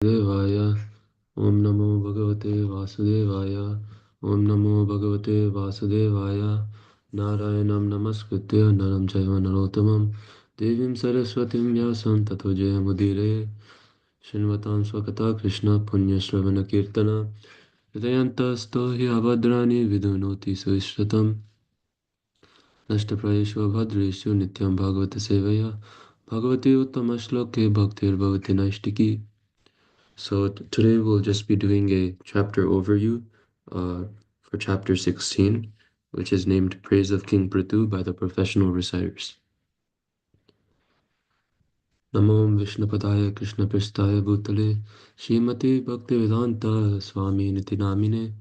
देवाय ॐ नमो भगवते वासुदेवाय ॐ नमो भगवते वासुदेवाय नारायणं नमस्कृत्य नरं चैव नरोत्तमं देवीं सरस्वतीं व्यासं ततो जयमुदीरये शृण्वतां स्वकथा कृष्ण पुण्यश्रवणकीर्तन हृदयन्तस्तो हि अभद्राणि विदुनोति सुश्रुतं नष्टप्रायेषु भद्रेषु नित्यं भागवतसेवया भगवति उत्तमश्लोके भक्तिर्भवति नैष्टिकी. So today we'll just be doing a chapter overview for chapter 16, which is named Praise of King Prithu by the professional reciters. Namo Vishnupadaya Krishna Pristaya Bhutale Srimati Bhaktivedanta Swami Niti Namine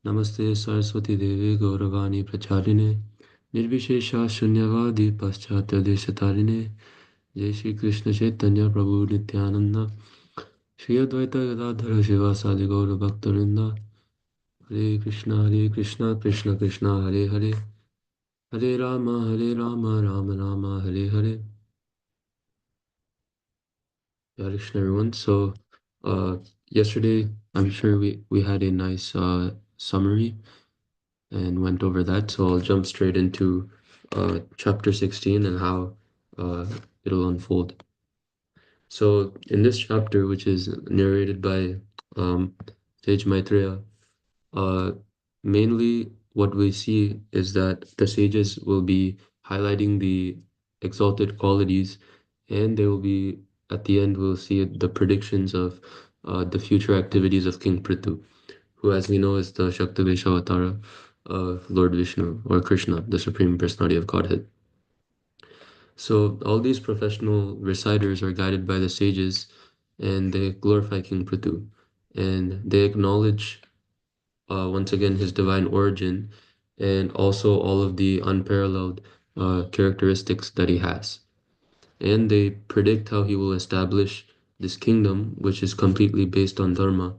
Namaste Saraswati Devi Gauravani Pracharine Nirvishesha Shunyavadi Paschatya Deshatarine Jai Shri Krishna Chaitanya Prabhu Nityananda Shri Advaita Gadadhara Shivasadi Gaura Bhaktarinda Hare Krishna, Krishna Krishna, Hare Hare, Hare Rama, Rama Rama, Hare Hare. Hare Krishna, everyone. So, yesterday, I'm sure we had a nice summary and went over that. So I'll jump straight into chapter 16 and how uh, it'll unfold. So in this chapter, which is narrated by Sage Maitreya, Uh, mainly, what we see is that the sages will be highlighting the exalted qualities, and they will be at the end. We'll see the predictions of the future activities of King Prithu, who, as we know, is the Shaktavesha Avatara of Lord Vishnu or Krishna, the Supreme Personality of Godhead. So all these professional reciters are guided by the sages, and they glorify King Prithu, and they acknowledge once again his divine origin and also all of the unparalleled characteristics that he has. And they predict how he will establish this kingdom, which is completely based on dharma,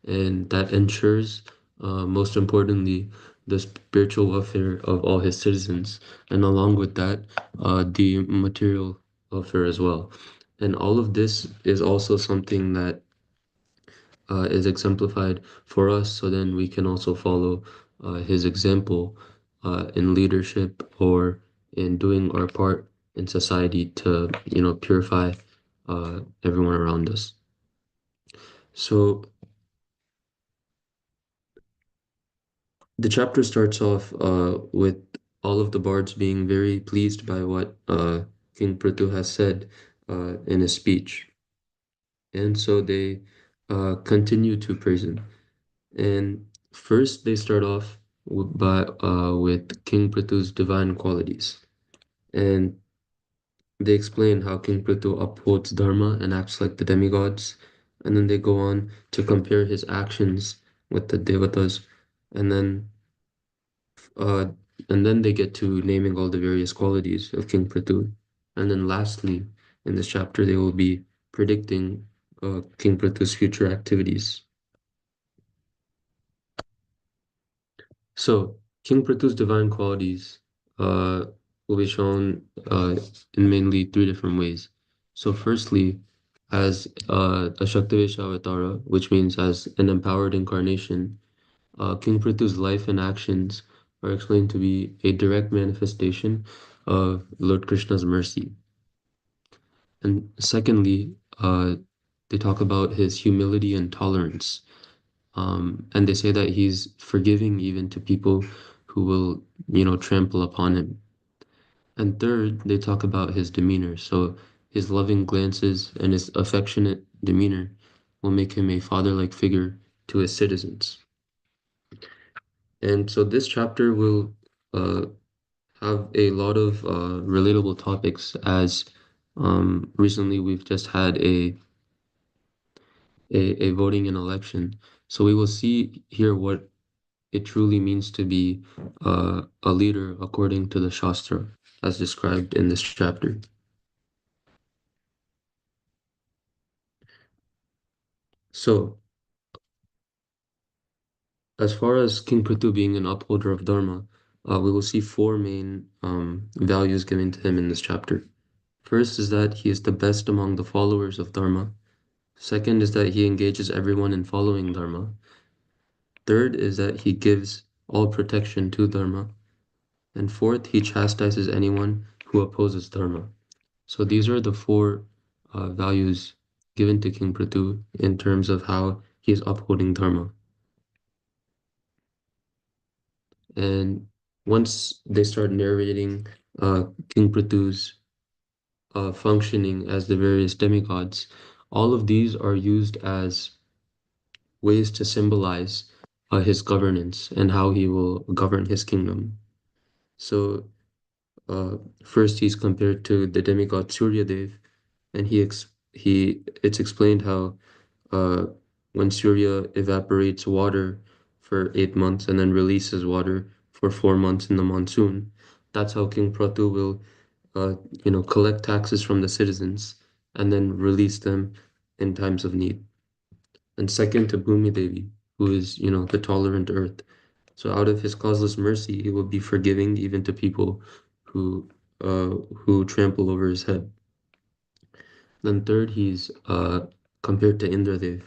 and that ensures, most importantly, the spiritual welfare of all his citizens, and along with that, the material welfare as well. And all of this is also something that is exemplified for us, so then we can also follow his example in leadership or in doing our part in society to, purify everyone around us. So the chapter starts off with all of the bards being very pleased by what King Prithu has said in his speech. And so they continue to praise him. And first, they start off with King Prithu's divine qualities, and they explain how King Prithu upholds dharma and acts like the demigods, and then they go on to compare his actions with the devatas, and then uh, they get to naming all the various qualities of King Prithu, and then lastly, in this chapter, they will be predicting King Prithu's future activities. So, King Prithu's divine qualities uh, will be shown in mainly three different ways. So, firstly, as a Shaktavesha Avatara, which means as an empowered incarnation, King Prithu's life and actions are explained to be a direct manifestation of Lord Krishna's mercy. And secondly, they talk about his humility and tolerance. And they say that he's forgiving even to people who will, trample upon him. And third, they talk about his demeanor. So his loving glances and his affectionate demeanor will make him a father-like figure to his citizens. And so this chapter will uh, have a lot of relatable topics as recently we've just had a voting and election. So we will see here what it truly means to be a leader according to the Shastra, as described in this chapter. So, as far as King Prithu being an upholder of Dharma, we will see four main values given to him in this chapter. First is that he is the best among the followers of Dharma. Second is that he engages everyone in following Dharma. Third is that he gives all protection to Dharma. And fourth, he chastises anyone who opposes Dharma. So these are the four values given to King Prithu in terms of how he is upholding Dharma. And once they start narrating King Prithu's functioning as the various demigods, all of these are used as ways to symbolize his governance and how he will govern his kingdom. So uh, first he's compared to the demigod Suryadev, and it's explained how uh, when Surya evaporates water for 8 months and then releases water for 4 months in the monsoon, that's how King Pratu will collect taxes from the citizens and then release them in times of need. And second to Bhumi Devi, who is, the tolerant earth. So out of his causeless mercy, he will be forgiving even to people who who trample over his head. Then third, he's compared to Indradev.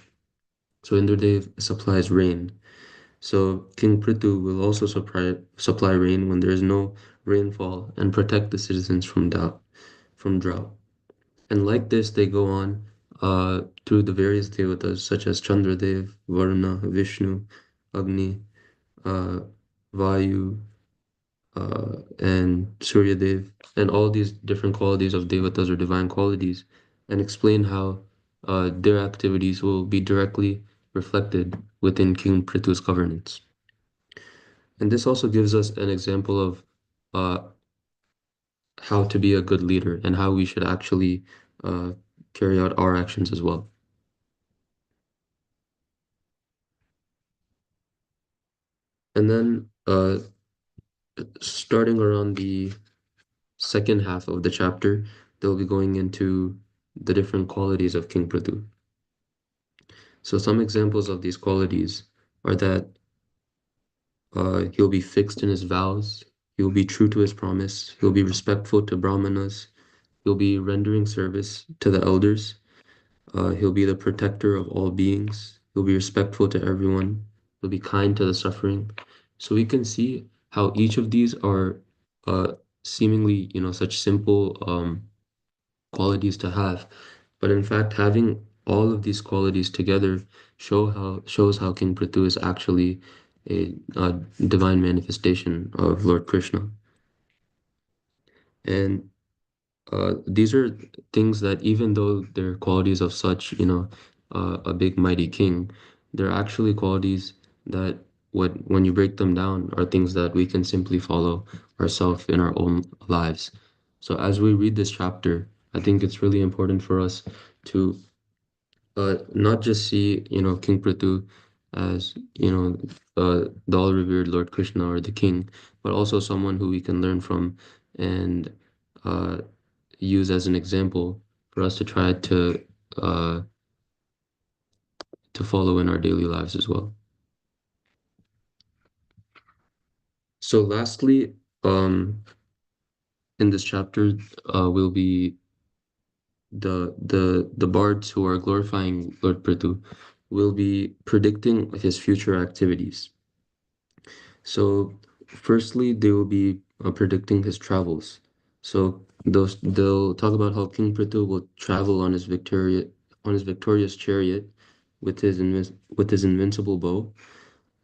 So Indradev supplies rain. So King Prithu will also supply rain when there is no rainfall and protect the citizens from drought. And like this, they go on through the various devatas such as Chandradev, Varuna, Vishnu, Agni, uh, Vayu, and Suryadev, and all these different qualities of devatas or divine qualities, and explain how their activities will be directly reflected within King Prithu's governance. And this also gives us an example of uh, how to be a good leader and how we should actually uh, carry out our actions as well. And then starting around the second half of the chapter, they'll be going into the different qualities of King Prithu. So some examples of these qualities are that he'll be fixed in his vows, he'll be true to his promise, he'll be respectful to brahmanas, he'll be rendering service to the elders, he'll be the protector of all beings, he'll be respectful to everyone, he'll be kind to the suffering. So we can see how each of these are uh, seemingly, such simple qualities to have. But in fact, having all of these qualities together shows how King Prithu is actually a divine manifestation of Lord Krishna. And these are things that even though they're qualities of such, a big mighty king, they're actually qualities that when you break them down are things that we can simply follow ourselves in our own lives. So as we read this chapter, I think it's really important for us to not just see, King Prithu as, the all-revered Lord Krishna or the king, but also someone who we can learn from and uh, use as an example for us to try uh, to follow in our daily lives as well. So lastly, in this chapter, will be the bards who are glorifying Lord Prithu will be predicting his future activities. So, firstly, they will be predicting his travels. So they'll talk about how King Prithu will travel on his victorious chariot with his invincible bow,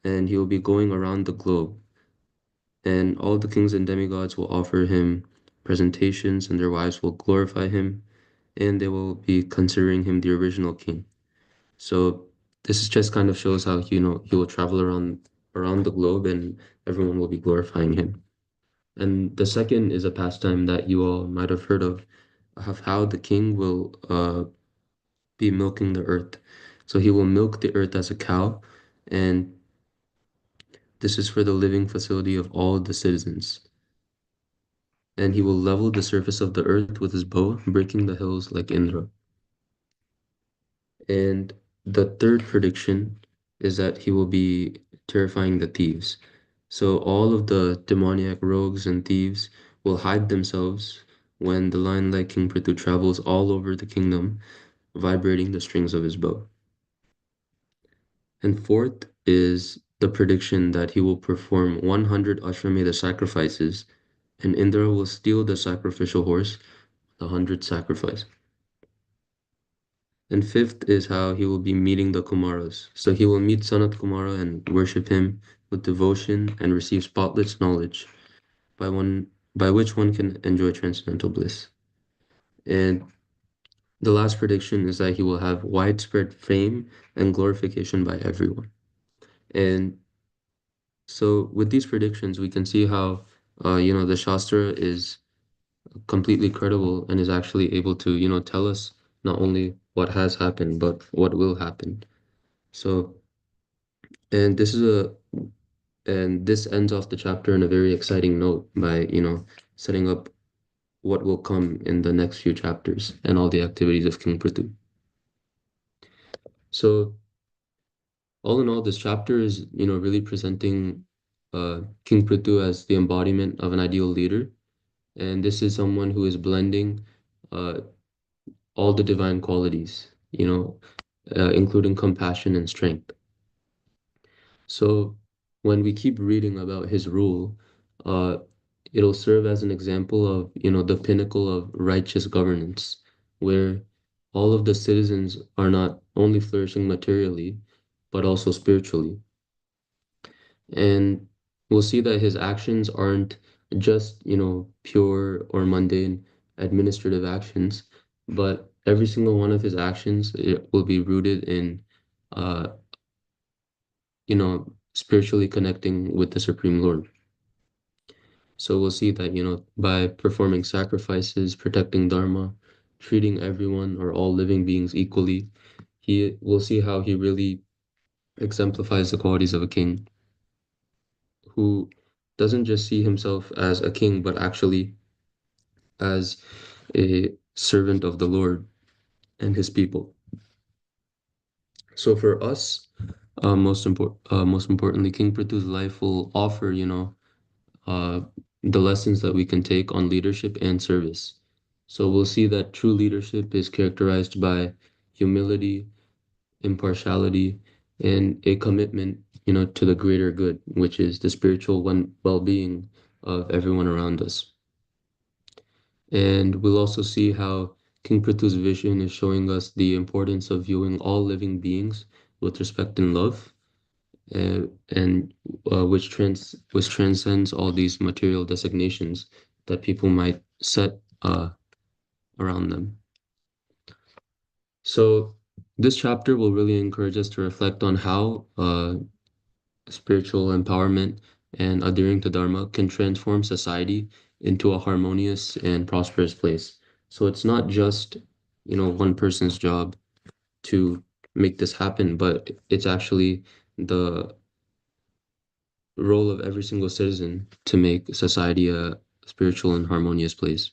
and he will be going around the globe. And all the kings and demigods will offer him presentations, and their wives will glorify him, and they will be considering him the original king. So this is just kind of shows how, he will travel around the globe and everyone will be glorifying him. And the second is a pastime that you all might have heard of how the king will be milking the earth. So he will milk the earth as a cow, and this is for the living facility of all the citizens. And he will level the surface of the earth with his bow, breaking the hills like Indra. And the third prediction is that he will be terrifying the thieves. So all of the demoniac rogues and thieves will hide themselves when the lion-like King Prithu travels all over the kingdom, vibrating the strings of his bow. And fourth is the prediction that he will perform 100 Ashwamedha sacrifices, and Indra will steal the sacrificial horse, the 100th sacrifice. And fifth is how he will be meeting the Kumaras. So he will meet Sanat Kumara and worship him with devotion and receive spotless knowledge by one by which one can enjoy transcendental bliss. And the last prediction is that he will have widespread fame and glorification by everyone. And so with these predictions, we can see how the Shastra is completely credible and is actually able to, tell us not only what has happened, but what will happen. So, and this is a and this ends off the chapter on a very exciting note by, setting up what will come in the next few chapters and all the activities of King Prithu. So, all in all, this chapter is, really presenting King Prithu as the embodiment of an ideal leader. And this is someone who is blending uh, all the divine qualities, including compassion and strength. So when we keep reading about his rule, uh, it'll serve as an example of, the pinnacle of righteous governance, where all of the citizens are not only flourishing materially, but also spiritually. And we'll see that his actions aren't just, pure or mundane administrative actions, but every single one of his actions it will be rooted in, uh, spiritually connecting with the Supreme Lord. So we'll see that, by performing sacrifices, protecting Dharma, treating everyone or all living beings equally, he will see how he really exemplifies the qualities of a king who doesn't just see himself as a king, but actually as a servant of the Lord and his people. So for us, most importantly, King Prithu's life will offer, uh, the lessons that we can take on leadership and service. So we'll see that true leadership is characterized by humility, impartiality, and a commitment, to the greater good, which is the spiritual well-being of everyone around us. And we'll also see how King Prithu's vision is showing us the importance of viewing all living beings with respect and love, and which transcends all these material designations that people might set around them. So this chapter will really encourage us to reflect on how spiritual empowerment and adhering to Dharma can transform society into a harmonious and prosperous place. So it's not just, one person's job to make this happen, but it's actually the role of every single citizen to make society a spiritual and harmonious place.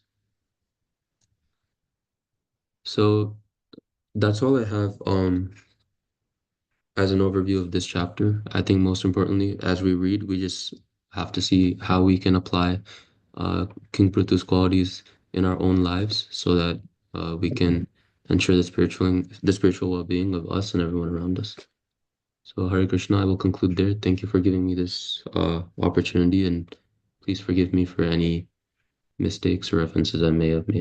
So that's all I have as an overview of this chapter. I think most importantly, as we read, we just have to see how we can apply King Prithu's qualities in our own lives so that we can ensure the spiritual well-being of us and everyone around us. So Hare Krishna, I will conclude there. Thank you for giving me this opportunity, and please forgive me for any mistakes or offenses I may have made.